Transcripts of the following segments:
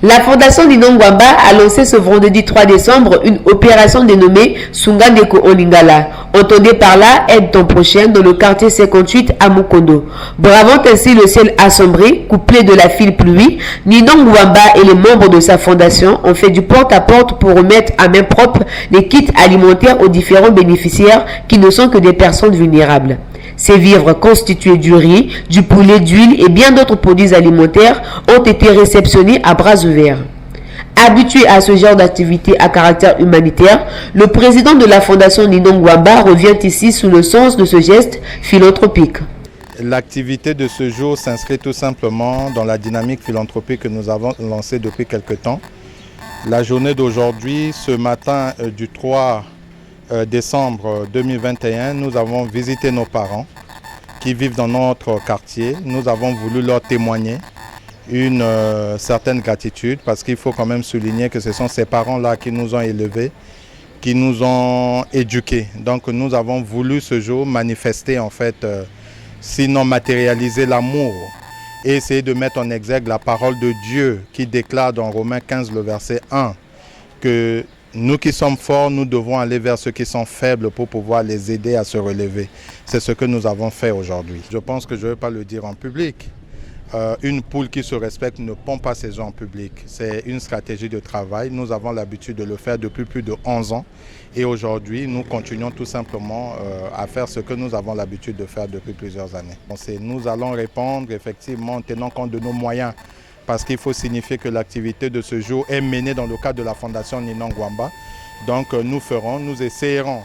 La Fondation Ninongwamba a lancé ce vendredi 3 décembre une opération dénommée Sungandeko Oningala. Entendez par là aide ton prochain dans le quartier 58 à Mukondo. Bravant ainsi le ciel assombri, couplé de la file pluie, Ninongwamba et les membres de sa fondation ont fait du porte-à-porte pour remettre à main propre les kits alimentaires aux différents bénéficiaires qui ne sont que des personnes vulnérables. Ces vivres constitués du riz, du poulet, d'huile et bien d'autres produits alimentaires ont été réceptionnés à bras ouverts. Habitué à ce genre d'activité à caractère humanitaire, le président de la Fondation Ninongwamba revient ici sous le sens de ce geste philanthropique. L'activité de ce jour s'inscrit tout simplement dans la dynamique philanthropique que nous avons lancée depuis quelque temps. La journée d'aujourd'hui, ce matin du 3 décembre 2021, nous avons visité nos parents qui vivent dans notre quartier. Nous avons voulu leur témoigner une certaine gratitude parce qu'il faut quand même souligner que ce sont ces parents-là qui nous ont élevés, qui nous ont éduqués. Donc nous avons voulu ce jour manifester en fait, sinon matérialiser l'amour et essayer de mettre en exergue la parole de Dieu qui déclare dans Romains 15 le verset 1 que nous qui sommes forts, nous devons aller vers ceux qui sont faibles pour pouvoir les aider à se relever. C'est ce que nous avons fait aujourd'hui. Je pense que je ne vais pas le dire en public. Une poule qui se respecte ne pond pas ses œufs en public. C'est une stratégie de travail. Nous avons l'habitude de le faire depuis plus de 11 ans. Et aujourd'hui, nous continuons tout simplement à faire ce que nous avons l'habitude de faire depuis plusieurs années. Nous allons répondre effectivement en tenant compte de nos moyens. Parce qu'il faut signifier que l'activité de ce jour est menée dans le cadre de la Fondation Ninongwamba. Donc nous essayerons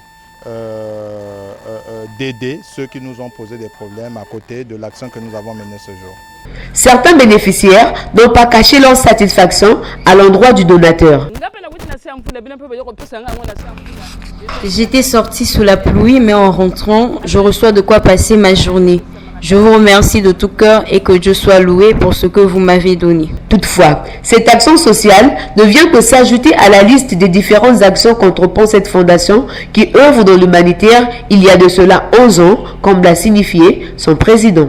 d'aider ceux qui nous ont posé des problèmes à côté de l'action que nous avons menée ce jour. Certains bénéficiaires n'ont pas caché leur satisfaction à l'endroit du donateur. J'étais sortie sous la pluie, mais en rentrant, je reçois de quoi passer ma journée. Je vous remercie de tout cœur et que Dieu soit loué pour ce que vous m'avez donné. Toutefois, cette action sociale ne vient que s'ajouter à la liste des différentes actions qu'entreprend cette fondation qui œuvre dans l'humanitaire il y a de cela 11 ans, comme l'a signifié son président.